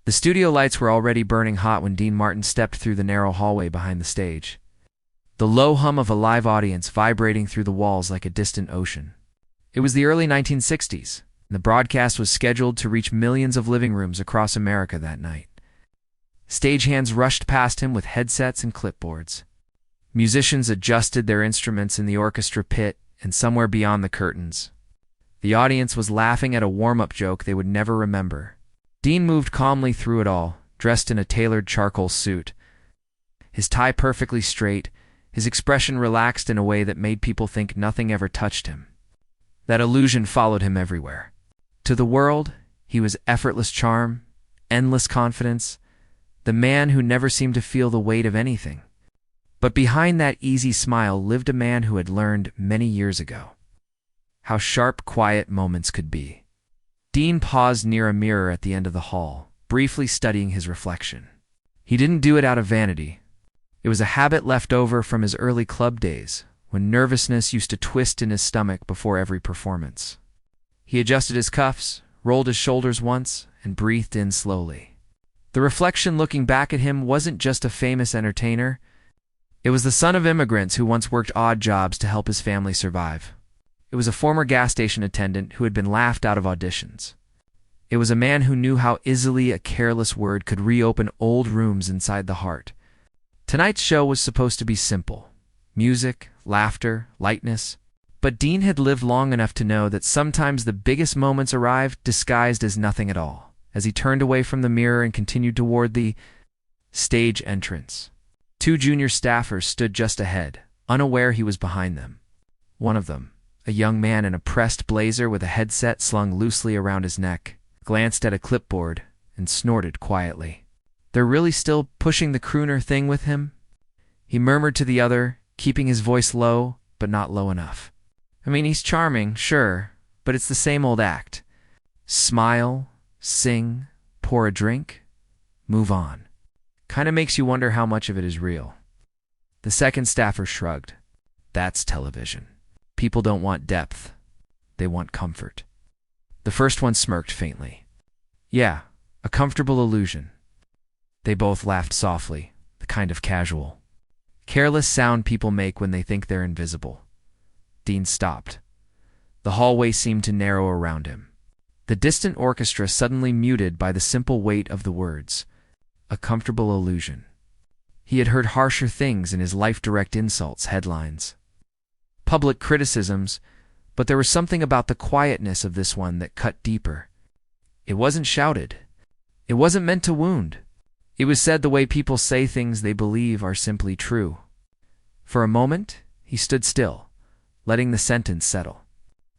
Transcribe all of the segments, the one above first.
The studio lights were already burning hot when Dean Martin stepped through the narrow hallway behind the stage. The low hum of a live audience vibrating through the walls like a distant ocean. It was the early 1960s, and the broadcast was scheduled to reach millions of living rooms across America that night. Stagehands rushed past him with headsets and clipboards. Musicians adjusted their instruments in the orchestra pit and somewhere beyond the curtains. The audience was laughing at a warm-up joke they would never remember. Dean moved calmly through it all, dressed in a tailored charcoal suit. His tie perfectly straight, his expression relaxed in a way that made people think nothing ever touched him. That illusion followed him everywhere. To the world, he was effortless charm, endless confidence, the man who never seemed to feel the weight of anything. But behind that easy smile lived a man who had learned many years ago how sharp, quiet moments could be. Dean paused near a mirror at the end of the hall, briefly studying his reflection. He didn't do it out of vanity. It was a habit left over from his early club days, when nervousness used to twist in his stomach before every performance. He adjusted his cuffs, rolled his shoulders once, and breathed in slowly. The reflection looking back at him wasn't just a famous entertainer. It was the son of immigrants who once worked odd jobs to help his family survive. It was a former gas station attendant who had been laughed out of auditions. It was a man who knew how easily a careless word could reopen old wounds inside the heart. Tonight's show was supposed to be simple. Music, laughter, lightness. But Dean had lived long enough to know that sometimes the biggest moments arrived disguised as nothing at all, as he turned away from the mirror and continued toward the stage entrance. 2 junior staffers stood just ahead, unaware he was behind them. One of them, a young man in a pressed blazer with a headset slung loosely around his neck, glanced at a clipboard and snorted quietly. "They're really still pushing the crooner thing with him?" He murmured to the other, keeping his voice low, but not low enough. "I mean, he's charming, sure, but it's the same old act. Smile, sing, pour a drink, move on. Kinda makes you wonder how much of it is real." The second staffer shrugged. "That's television. People don't want depth. They want comfort." The first one smirked faintly. "Yeah, a comfortable illusion." They both laughed softly, the kind of casual, careless sound people make when they think they're invisible. Dean stopped. The hallway seemed to narrow around him. The distant orchestra suddenly muted by the simple weight of the words, "A comfortable illusion." He had heard harsher things in his life-direct insults headlines, public criticisms, but there was something about the quietness of this one that cut deeper. It wasn't shouted. It wasn't meant to wound. It was said the way people say things they believe are simply true. For a moment, he stood still, letting the sentence settle.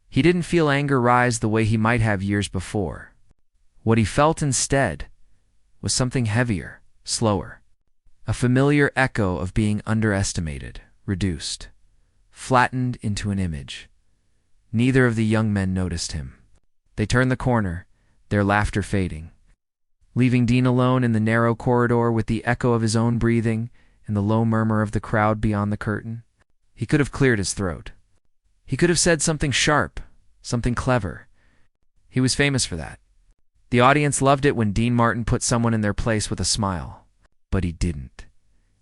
He didn't feel anger rise the way he might have years before. What he felt instead was something heavier, slower, a familiar echo of being underestimated, reduced, flattened into an image. Neither of the young men noticed him. They turned the corner, their laughter fading, leaving Dean alone in the narrow corridor with the echo of his own breathing and the low murmur of the crowd beyond the curtain. He could have cleared his throat. He could have said something sharp, something clever. He was famous for that. The audience loved it when Dean Martin put someone in their place with a smile. But he didn't.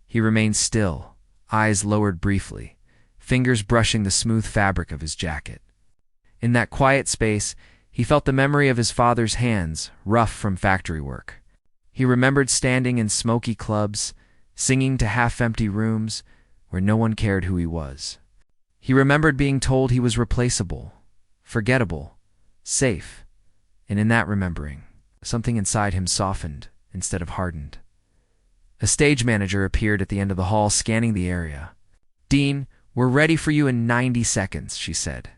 He remained still, eyes lowered briefly, fingers brushing the smooth fabric of his jacket. In that quiet space, he felt the memory of his father's hands, rough from factory work. He remembered standing in smoky clubs, singing to half-empty rooms where no one cared who he was. He remembered being told he was replaceable, forgettable, safe, and in that remembering, something inside him softened instead of hardened. A stage manager appeared at the end of the hall, scanning the area. "Dean, we're ready for you in 90 seconds, she said.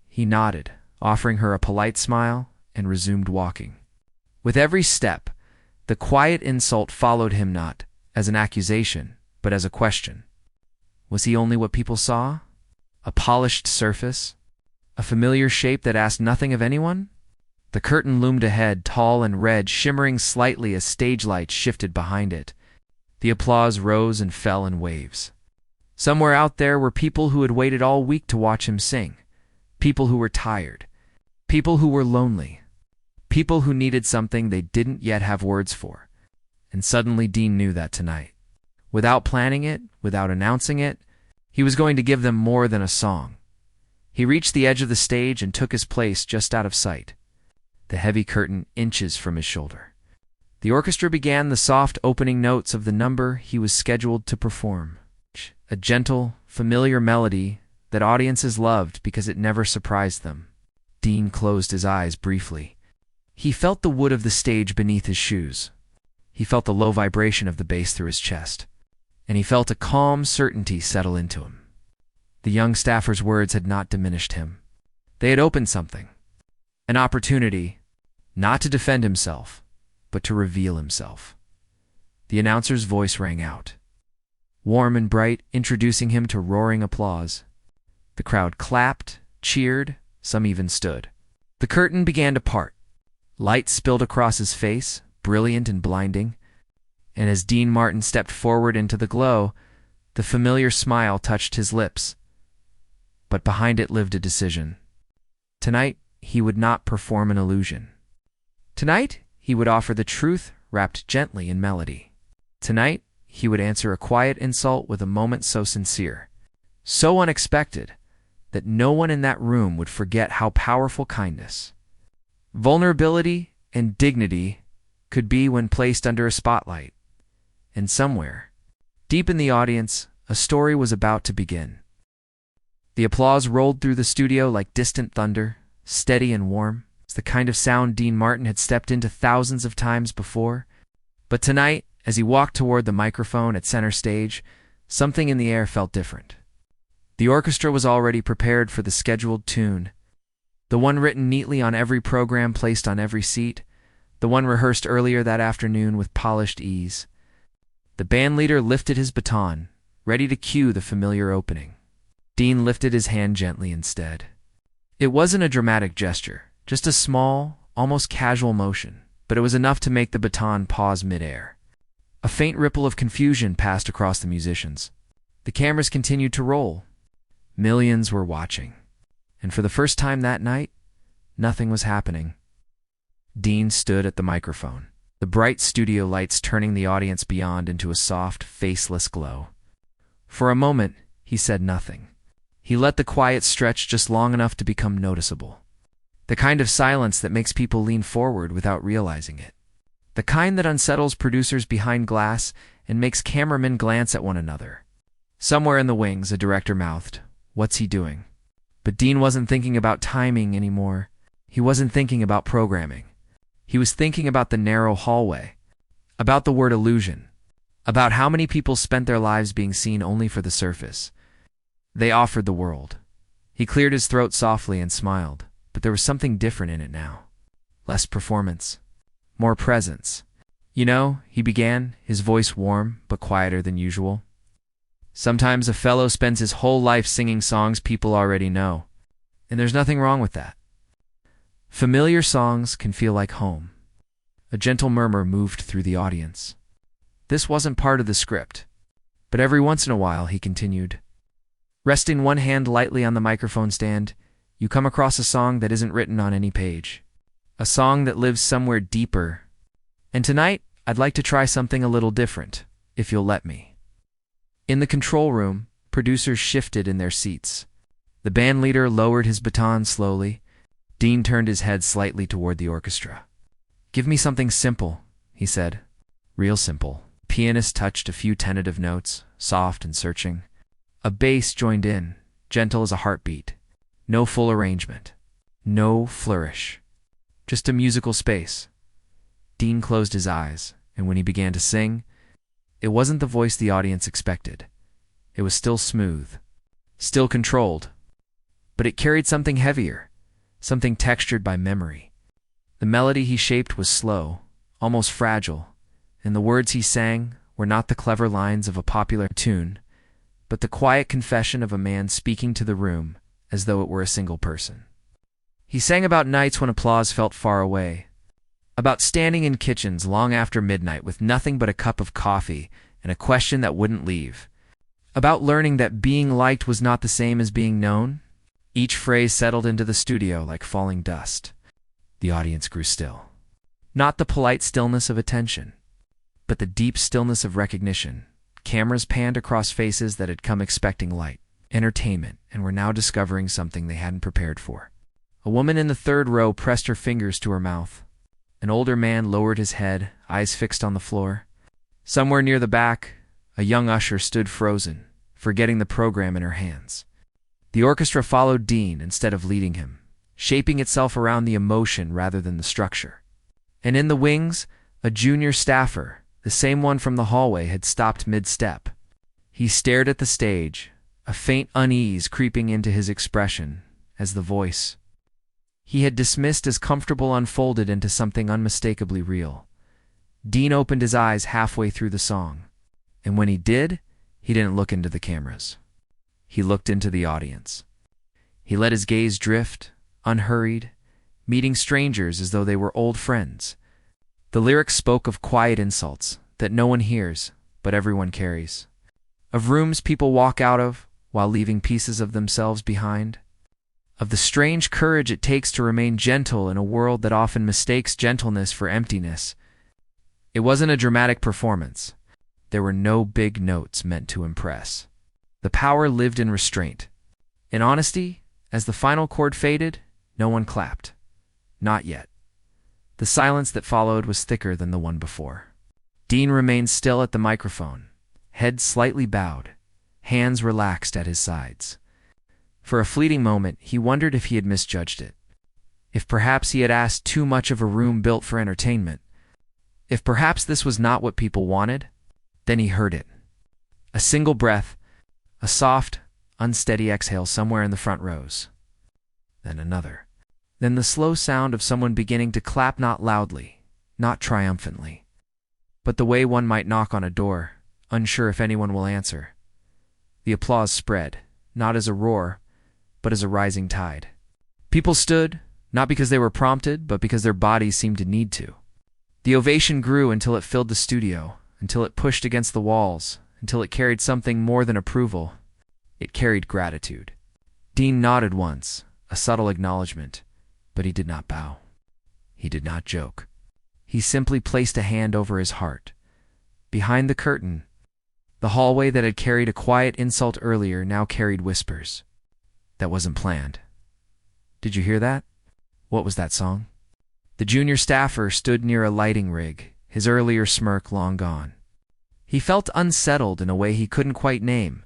He nodded, offering her a polite smile, and resumed walking. With every step, the quiet insult followed him not as an accusation, but as a question. Was he only what people saw? A polished surface? A familiar shape that asked nothing of anyone? The curtain loomed ahead, tall and red, shimmering slightly as stage lights shifted behind it. The applause rose and fell in waves. Somewhere out there were people who had waited all week to watch him sing. People who were tired. People who were lonely. People who needed something they didn't yet have words for. And suddenly Dean knew that tonight, without planning it, without announcing it, he was going to give them more than a song. He reached the edge of the stage and took his place just out of sight, the heavy curtain inches from his shoulder. The orchestra began the soft opening notes of the number he was scheduled to perform, a gentle, familiar melody that audiences loved because it never surprised them. Dean closed his eyes briefly. He felt the wood of the stage beneath his shoes. He felt the low vibration of the bass through his chest, and he felt a calm certainty settle into him. The young staffer's words had not diminished him. They had opened something, an opportunity, not to defend himself, but to reveal himself. The announcer's voice rang out, warm and bright, introducing him to roaring applause. The crowd clapped, cheered, some even stood. The curtain began to part. Light spilled across his face, brilliant and blinding, and as Dean Martin stepped forward into the glow, the familiar smile touched his lips. But behind it lived a decision. Tonight, he would not perform an illusion. Tonight, he would offer the truth wrapped gently in melody. Tonight, he would answer a quiet insult with a moment so sincere, so unexpected, that no one in that room would forget how powerful kindness, vulnerability, and dignity could be when placed under a spotlight. And somewhere, deep in the audience, a story was about to begin. The applause rolled through the studio like distant thunder, steady and warm. It's the kind of sound Dean Martin had stepped into thousands of times before. But tonight, as he walked toward the microphone at center stage, something in the air felt different. The orchestra was already prepared for the scheduled tune, the one written neatly on every program placed on every seat, the one rehearsed earlier that afternoon with polished ease. The bandleader lifted his baton, ready to cue the familiar opening. Dean lifted his hand gently instead. It wasn't a dramatic gesture, just a small, almost casual motion, but it was enough to make the baton pause midair. A faint ripple of confusion passed across the musicians. The cameras continued to roll. Millions were watching, and for the first time that night, nothing was happening. Dean stood at the microphone, the bright studio lights turning the audience beyond into a soft, faceless glow. For a moment, he said nothing. He let the quiet stretch just long enough to become noticeable. The kind of silence that makes people lean forward without realizing it. The kind that unsettles producers behind glass and makes cameramen glance at one another. Somewhere in the wings, a director mouthed, "What's he doing?" But Dean wasn't thinking about timing anymore. He wasn't thinking about programming. He was thinking about the narrow hallway, about the word illusion, about how many people spent their lives being seen only for the surface. They offered the world. He cleared his throat softly and smiled, but there was something different in it now. Less performance, more presence. "You know," he began, his voice warm but quieter than usual. "Sometimes a fellow spends his whole life singing songs people already know, and there's nothing wrong with that. Familiar songs can feel like home." A gentle murmur moved through the audience. This wasn't part of the script, but every once in a while he continued. Resting one hand lightly on the microphone stand, you come across a song that isn't written on any page. A song that lives somewhere deeper. And tonight, I'd like to try something a little different, if you'll let me. In the control room, producers shifted in their seats. The bandleader lowered his baton slowly. Dean turned his head slightly toward the orchestra. "Give me something simple," he said. "Real simple." The pianist touched a few tentative notes, soft and searching. A bass joined in, gentle as a heartbeat. No full arrangement. No flourish. Just a musical space. Dean closed his eyes, and when he began to sing, it wasn't the voice the audience expected. It was still smooth, still controlled, but it carried something heavier, something textured by memory. The melody he shaped was slow, almost fragile, and the words he sang were not the clever lines of a popular tune, but the quiet confession of a man speaking to the room as though it were a single person. He sang about nights when applause felt far away, about standing in kitchens long after midnight with nothing but a cup of coffee and a question that wouldn't leave, about learning that being liked was not the same as being known. Each phrase settled into the studio like falling dust. The audience grew still. Not the polite stillness of attention, but the deep stillness of recognition. Cameras panned across faces that had come expecting light, entertainment, and were now discovering something they hadn't prepared for. A woman in the third row pressed her fingers to her mouth. An older man lowered his head, eyes fixed on the floor. Somewhere near the back, a young usher stood frozen, forgetting the program in her hands. The orchestra followed Dean instead of leading him, shaping itself around the emotion rather than the structure. And in the wings, a junior staffer, the same one from the hallway, had stopped mid-step. He stared at the stage, a faint unease creeping into his expression as the voice he had dismissed as comfortable unfolded into something unmistakably real. Dean opened his eyes halfway through the song, and when he did, he didn't look into the cameras. He looked into the audience. He let his gaze drift, unhurried, meeting strangers as though they were old friends. The lyrics spoke of quiet insults that no one hears, but everyone carries. Of rooms people walk out of while leaving pieces of themselves behind. Of the strange courage it takes to remain gentle in a world that often mistakes gentleness for emptiness. It wasn't a dramatic performance. There were no big notes meant to impress. The power lived in restraint. In honesty, as the final chord faded, no one clapped. Not yet. The silence that followed was thicker than the one before. Dean remained still at the microphone, head slightly bowed, hands relaxed at his sides. For a fleeting moment, he wondered if he had misjudged it. If perhaps he had asked too much of a room built for entertainment. If perhaps this was not what people wanted. Then he heard it. A single breath, a soft, unsteady exhale somewhere in the front rows. Then another. Then the slow sound of someone beginning to clap, not loudly, not triumphantly, but the way one might knock on a door, unsure if anyone will answer. The applause spread, not as a roar, but as a rising tide. People stood, not because they were prompted, but because their bodies seemed to need to. The ovation grew until it filled the studio, until it pushed against the walls, until it carried something more than approval. It carried gratitude. Dean nodded once, a subtle acknowledgement, but he did not bow. He did not joke. He simply placed a hand over his heart. Behind the curtain, the hallway that had carried a quiet insult earlier now carried whispers. That wasn't planned. Did you hear that? What was that song? The junior staffer stood near a lighting rig, his earlier smirk long gone. He felt unsettled in a way he couldn't quite name.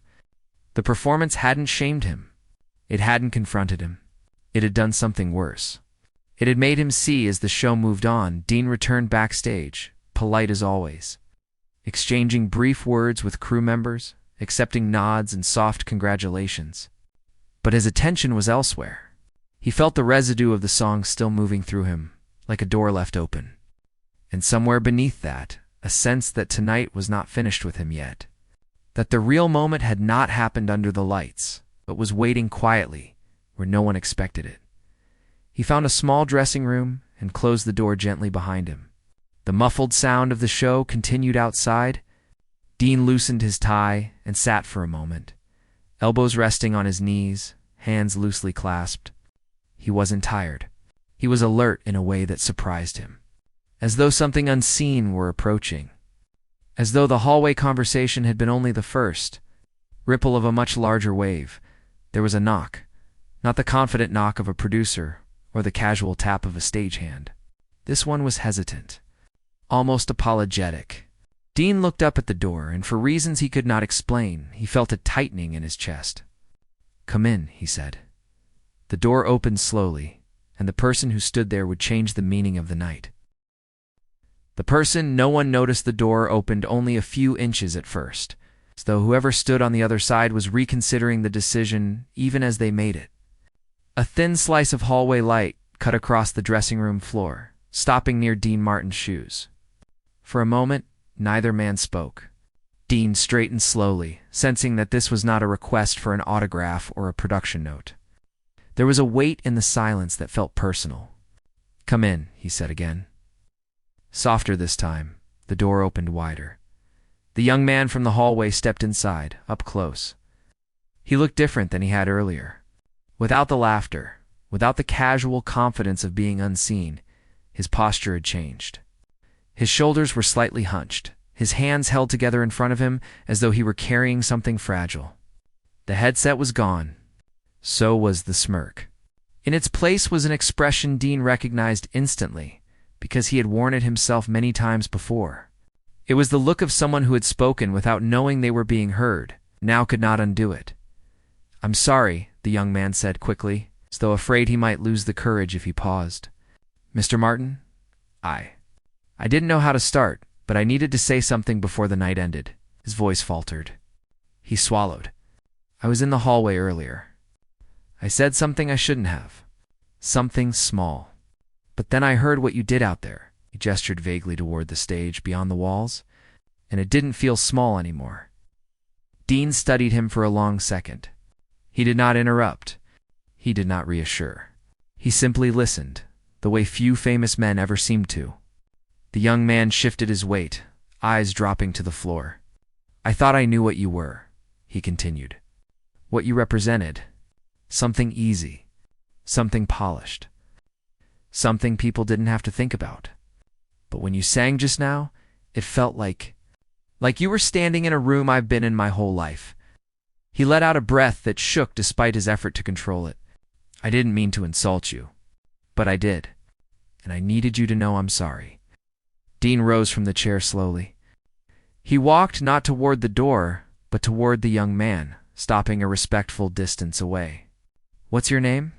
The performance hadn't shamed him. It hadn't confronted him. It had done something worse. It had made him see as the show moved on. Dean returned backstage, polite as always, exchanging brief words with crew members, accepting nods and soft congratulations. But his attention was elsewhere. He felt the residue of the song still moving through him, like a door left open. And somewhere beneath that, a sense that tonight was not finished with him yet. That the real moment had not happened under the lights, but was waiting quietly, where no one expected it. He found a small dressing room and closed the door gently behind him. The muffled sound of the show continued outside. Dean loosened his tie and sat for a moment, elbows resting on his knees, hands loosely clasped. He wasn't tired. He was alert in a way that surprised him, as though something unseen were approaching, as though the hallway conversation had been only the first ripple of a much larger wave. There was a knock, not the confident knock of a producer or the casual tap of a stagehand. This one was hesitant, almost apologetic. Dean looked up at the door, and for reasons he could not explain, he felt a tightening in his chest. "Come in," he said. The door opened slowly, and the person who stood there would change the meaning of the night. The person no one noticed. The door opened only a few inches at first, as though whoever stood on the other side was reconsidering the decision even as they made it. A thin slice of hallway light cut across the dressing room floor, stopping near Dean Martin's shoes. For a moment, neither man spoke. Dean straightened slowly, sensing that this was not a request for an autograph or a production note. There was a weight in the silence that felt personal. "Come in," he said again. Softer this time, the door opened wider. The young man from the hallway stepped inside, up close. He looked different than he had earlier. Without the laughter, without the casual confidence of being unseen, His posture had changed. His shoulders were slightly hunched, his hands held together in front of him as though he were carrying something fragile. The headset was gone. So was the smirk. In its place was an expression Dean recognized instantly, because he had worn it himself many times before. It was the look of someone who had spoken without knowing they were being heard, now could not undo it. "I'm sorry," the young man said quickly, as though afraid he might lose the courage if he paused. "Mr. Martin, I didn't know how to start, but I needed to say something before the night ended." His voice faltered. He swallowed. "I was in the hallway earlier. I said something I shouldn't have. Something small. But then I heard what you did out there." He gestured vaguely toward the stage beyond the walls, "and it didn't feel small anymore." Dean studied him for a long second. He did not interrupt. He did not reassure. He simply listened, the way few famous men ever seemed to. The young man shifted his weight, eyes dropping to the floor. "I thought I knew what you were," he continued. "What you represented. Something easy. Something polished. Something people didn't have to think about. But when you sang just now, it felt like you were standing in a room I've been in my whole life." He let out a breath that shook despite his effort to control it. "I didn't mean to insult you, but I did, and I needed you to know I'm sorry." Dean rose from the chair slowly. He walked not toward the door, but toward the young man, stopping a respectful distance away. "What's your name?"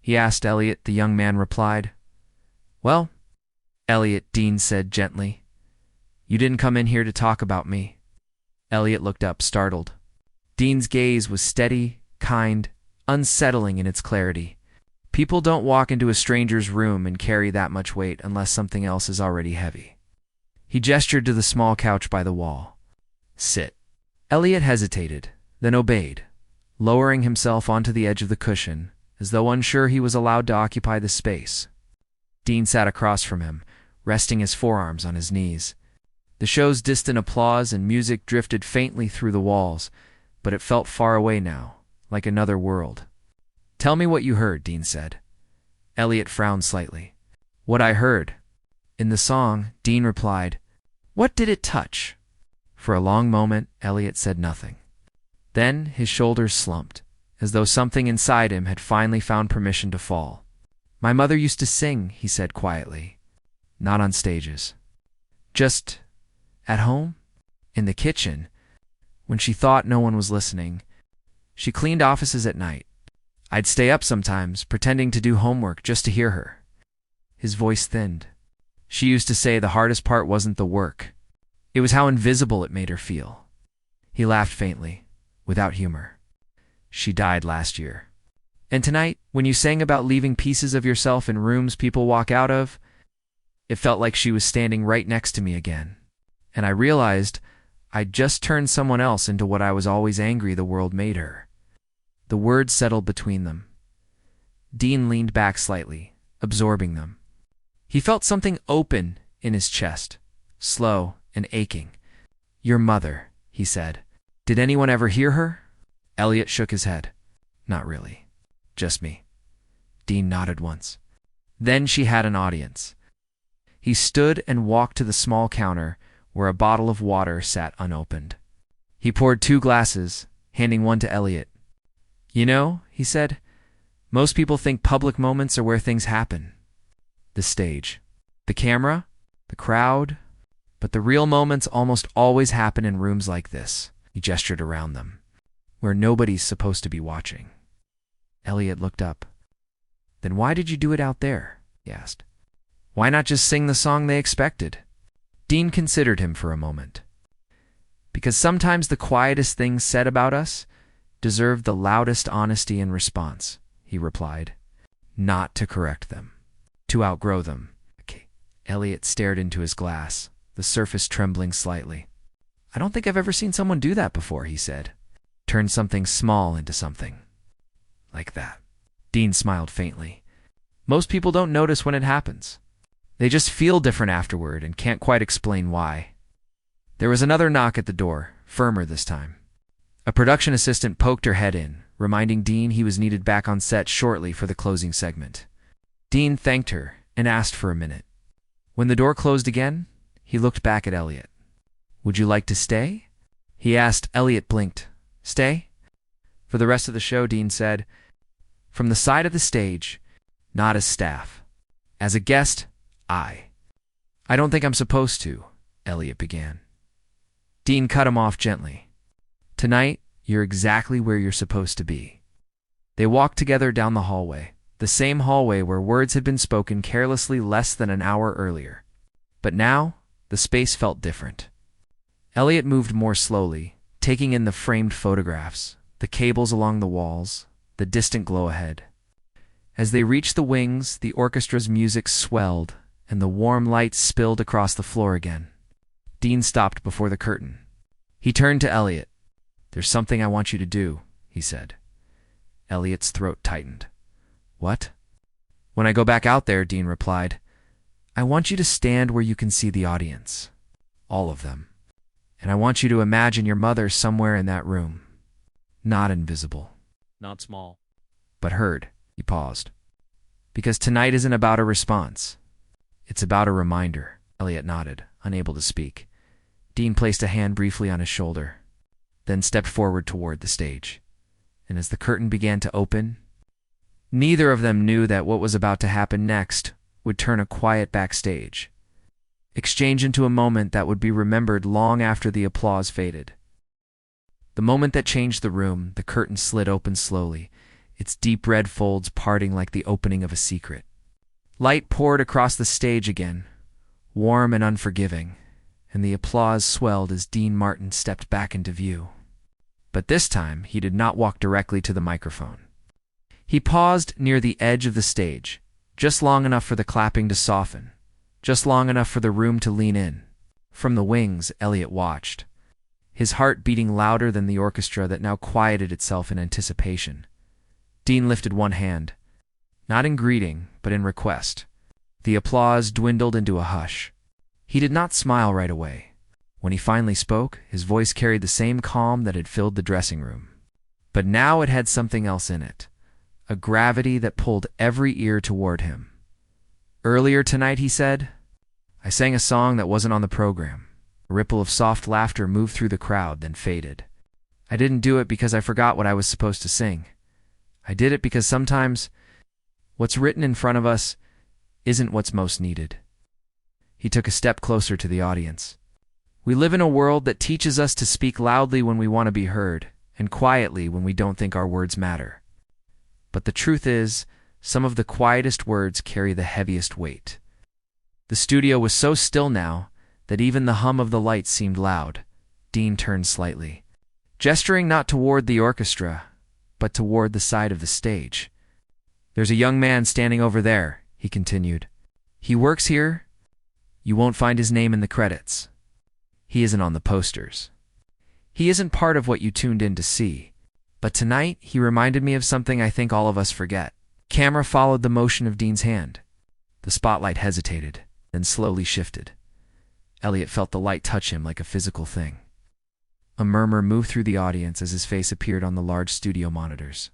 he asked Elliot. The young man replied. "Well, Elliot," Dean said gently. "You didn't come in here to talk about me." Elliot looked up, startled. Dean's gaze was steady, kind, unsettling in its clarity. People don't walk into a stranger's room and carry that much weight unless something else is already heavy. He gestured to the small couch by the wall. "Sit." Elliot hesitated, then obeyed, lowering himself onto the edge of the cushion, as though unsure he was allowed to occupy the space. Dean sat across from him, resting his forearms on his knees. The show's distant applause and music drifted faintly through the walls, but it felt far away now, like another world. "Tell me what you heard," Dean said. Elliot frowned slightly. "What I heard? In the song," Dean replied. "What did it touch?" For a long moment, Elliot said nothing. Then his shoulders slumped, as though something inside him had finally found permission to fall. "My mother used to sing," he said quietly. "Not on stages. Just at home, in the kitchen, when she thought no one was listening. She cleaned offices at night. I'd stay up sometimes, pretending to do homework just to hear her." His voice thinned. "She used to say the hardest part wasn't the work. It was how invisible it made her feel." He laughed faintly, without humor. "She died last year. And tonight, when you sang about leaving pieces of yourself in rooms people walk out of, it felt like she was standing right next to me again. And I realized I'd just turned someone else into what I was always angry the world made her." The words settled between them. Dean leaned back slightly, absorbing them. He felt something open in his chest, slow and aching. "Your mother," he said. "Did anyone ever hear her?" Elliot shook his head. "Not really. Just me." Dean nodded once. "Then she had an audience." He stood and walked to the small counter where a bottle of water sat unopened. He poured 2 glasses, handing one to Elliot. "You know," he said, "most people think public moments are where things happen. The stage, the camera, the crowd. But the real moments almost always happen in rooms like this." He gestured around them, "where nobody's supposed to be watching." Elliot looked up. "Then why did you do it out there?" he asked. "Why not just sing the song they expected?" Dean considered him for a moment. "Because sometimes the quietest things said about us deserve the loudest honesty in response," he replied. "Not to correct them, to outgrow them." Okay. Elliot stared into his glass, the surface trembling slightly. "I don't think I've ever seen someone do that before," he said. "Turn something small into something. Like that." Dean smiled faintly. "Most people don't notice when it happens. They just feel different afterward and can't quite explain why." There was another knock at the door, firmer this time. A production assistant poked her head in, reminding Dean he was needed back on set shortly for the closing segment. Dean thanked her and asked for a minute. When the door closed again, he looked back at Elliot. "Would you like to stay?" he asked. Elliot blinked. "Stay?" "For the rest of the show," Dean said. "From the side of the stage, not as staff. As a guest, I don't think I'm supposed to," Elliot began. Dean cut him off gently. "Tonight, you're exactly where you're supposed to be." They walked together down the hallway, the same hallway where words had been spoken carelessly less than an hour earlier. But now, the space felt different. Elliot moved more slowly, taking in the framed photographs, the cables along the walls, the distant glow ahead. As they reached the wings, the orchestra's music swelled, and the warm light spilled across the floor again. Dean stopped before the curtain. He turned to Elliot. "There's something I want you to do," he said. Elliot's throat tightened. "What?" "When I go back out there," Dean replied, "I want you to stand where you can see the audience. All of them. And I want you to imagine your mother somewhere in that room. Not invisible. Not small. But heard." He paused. "Because tonight isn't about a response. It's about a reminder." Elliot nodded, unable to speak. Dean placed a hand briefly on his shoulder, then stepped forward toward the stage. And as the curtain began to open, neither of them knew that what was about to happen next would turn a quiet backstage exchange into a moment that would be remembered long after the applause faded. The moment that changed the room, the curtain slid open slowly, its deep red folds parting like the opening of a secret. Light poured across the stage again, warm and unforgiving, and the applause swelled as Dean Martin stepped back into view. But this time, he did not walk directly to the microphone. He paused near the edge of the stage, just long enough for the clapping to soften, just long enough for the room to lean in. From the wings, Elliot watched, his heart beating louder than the orchestra that now quieted itself in anticipation. Dean lifted one hand, not in greeting, but in request. The applause dwindled into a hush. He did not smile right away. When he finally spoke, his voice carried the same calm that had filled the dressing room. But now it had something else in it, a gravity that pulled every ear toward him. "Earlier tonight," he said, "I sang a song that wasn't on the program." A ripple of soft laughter moved through the crowd, then faded. "I didn't do it because I forgot what I was supposed to sing. I did it because sometimes what's written in front of us isn't what's most needed." He took a step closer to the audience. "We live in a world that teaches us to speak loudly when we want to be heard, and quietly when we don't think our words matter. But the truth is, some of the quietest words carry the heaviest weight." The studio was so still now that even the hum of the lights seemed loud. Dean turned slightly, gesturing not toward the orchestra, but toward the side of the stage. "There's a young man standing over there," he continued. "He works here. You won't find his name in the credits. He isn't on the posters. He isn't part of what you tuned in to see. But tonight, he reminded me of something I think all of us forget." Camera followed the motion of Dean's hand. The spotlight hesitated, then slowly shifted. Elliot felt the light touch him like a physical thing. A murmur moved through the audience as his face appeared on the large studio monitors.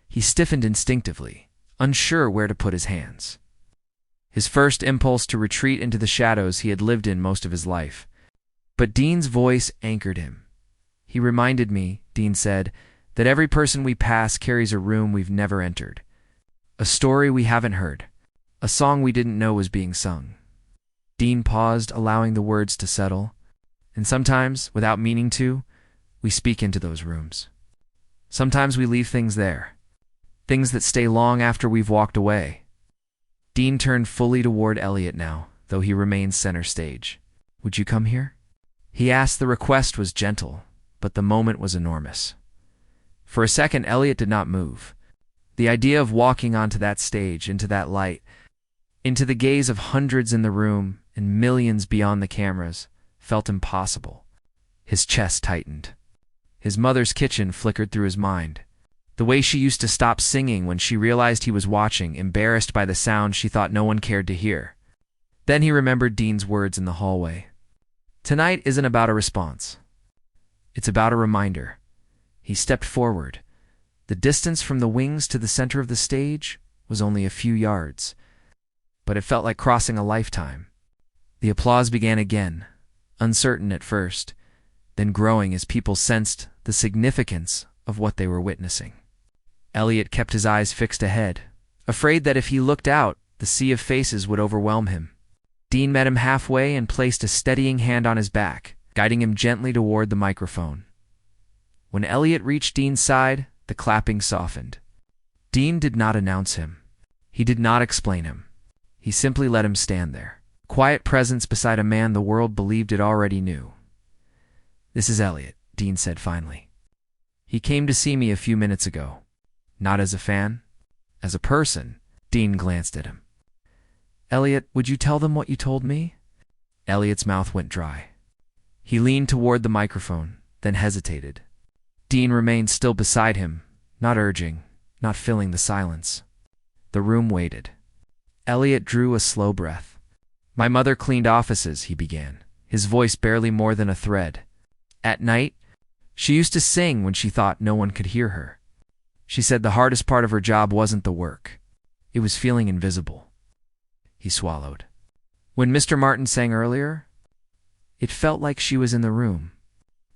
He stiffened instinctively, unsure where to put his hands. His first impulse to retreat into the shadows he had lived in most of his life. But Dean's voice anchored him. "He reminded me," Dean said, "that every person we pass carries a room we've never entered. A story we haven't heard. A song we didn't know was being sung." Dean paused, allowing the words to settle. "And sometimes, without meaning to, we speak into those rooms. Sometimes we leave things there. Things that stay long after we've walked away." Dean turned fully toward Elliot now, though he remained center stage. "Would you come here?" He asked. The request was gentle, but the moment was enormous. For a second, Elliot did not move. The idea of walking onto that stage, into that light, into the gaze of hundreds in the room and millions beyond the cameras, felt impossible. His chest tightened. His mother's kitchen flickered through his mind. The way she used to stop singing when she realized he was watching, embarrassed by the sound she thought no one cared to hear. Then he remembered Dean's words in the hallway. "Tonight isn't about a response. It's about a reminder." He stepped forward. The distance from the wings to the center of the stage was only a few yards. but it felt like crossing a lifetime. The applause began again, uncertain at first, then growing as people sensed the significance of what they were witnessing. Elliot kept his eyes fixed ahead, afraid that if he looked out, the sea of faces would overwhelm him. Dean met him halfway and placed a steadying hand on his back, guiding him gently toward the microphone. When Elliot reached Dean's side, the clapping softened. Dean did not announce him. He did not explain him. He simply let him stand there, quiet presence beside a man the world believed it already knew. "This is Elliot," Dean said finally. "He came to see me a few minutes ago. Not as a fan, as a person." Dean glanced at him. "Elliot, would you tell them what you told me?" Elliot's mouth went dry. He leaned toward the microphone, then hesitated. Dean remained still beside him, not urging, not filling the silence. The room waited. Elliot drew a slow breath. "My mother cleaned offices," he began, his voice barely more than a thread. "At night, she used to sing when she thought no one could hear her. She said the hardest part of her job wasn't the work. It was feeling invisible." He swallowed. "When Mr. Martin sang earlier, it felt like she was in the room,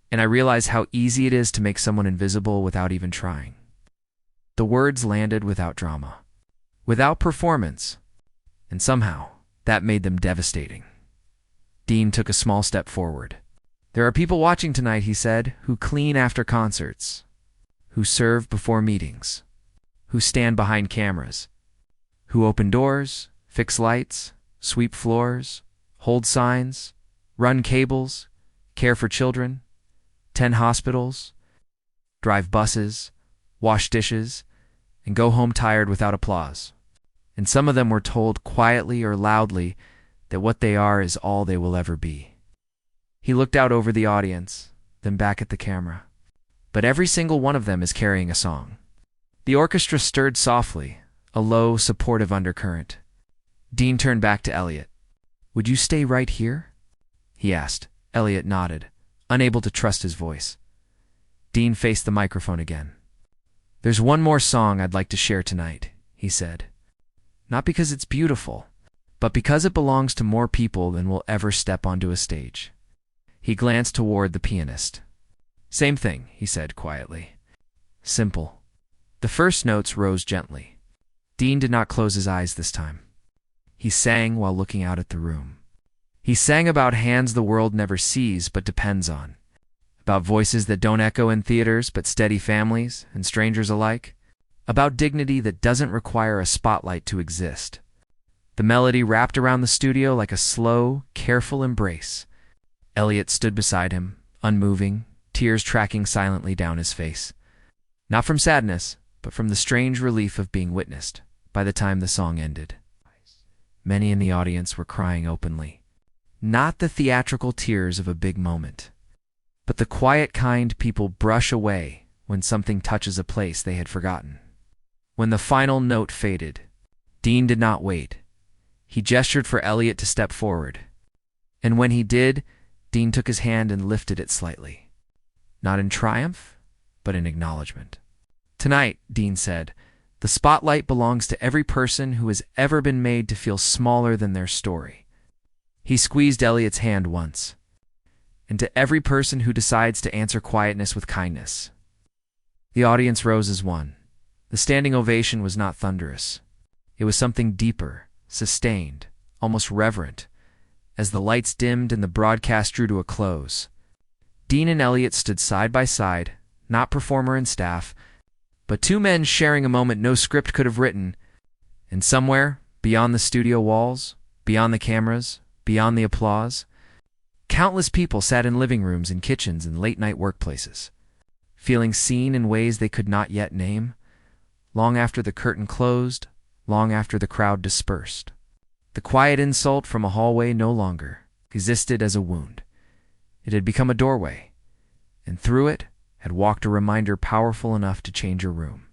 and I realized how easy it is to make someone invisible without even trying." The words landed without drama, without performance, and somehow that made them devastating. Dean took a small step forward. "There are people watching tonight," he said, "who clean after concerts, who serve before meetings, who stand behind cameras, who open doors, fix lights, sweep floors, hold signs, run cables, care for children, tend hospitals, drive buses, wash dishes, and go home tired without applause. And some of them were told quietly or loudly that what they are is all they will ever be." He looked out over the audience, then back at the camera. "But every single one of them is carrying a song." The orchestra stirred softly, a low, supportive undercurrent. Dean turned back to Elliot. "Would you stay right here?" he asked. Elliot nodded, unable to trust his voice. Dean faced the microphone again. "There's one more song I'd like to share tonight," he said. "Not because it's beautiful, but because it belongs to more people than will ever step onto a stage." He glanced toward the pianist. "Same thing," he said quietly. "Simple." The first notes rose gently. Dean did not close his eyes this time. He sang while looking out at the room. He sang about hands the world never sees but depends on, about voices that don't echo in theaters but steady families and strangers alike, about dignity that doesn't require a spotlight to exist. The melody wrapped around the studio like a slow, careful embrace. Elliot stood beside him, unmoving, tears tracking silently down his face. Not from sadness, but from the strange relief of being witnessed by the time the song ended. Many in the audience were crying openly. Not the theatrical tears of a big moment, but the quiet kind people brush away when something touches a place they had forgotten. When the final note faded, Dean did not wait. He gestured for Elliot to step forward. And when he did, Dean took his hand and lifted it slightly. Not in triumph, but in acknowledgement. "Tonight," Dean said, "the spotlight belongs to every person who has ever been made to feel smaller than their story." He squeezed Elliot's hand once. "And to every person who decides to answer quietness with kindness." The audience rose as one. The standing ovation was not thunderous. It was something deeper, sustained, almost reverent. As the lights dimmed and the broadcast drew to a close, Dean and Elliot stood side by side, not performer and staff, but two men sharing a moment no script could have written. And somewhere, beyond the studio walls, beyond the cameras, beyond the applause, countless people sat in living rooms and kitchens and late-night workplaces, feeling seen in ways they could not yet name, long after the curtain closed, long after the crowd dispersed. The quiet insult from a hallway no longer existed as a wound. It had become a doorway, and through it had walked a reminder powerful enough to change a room.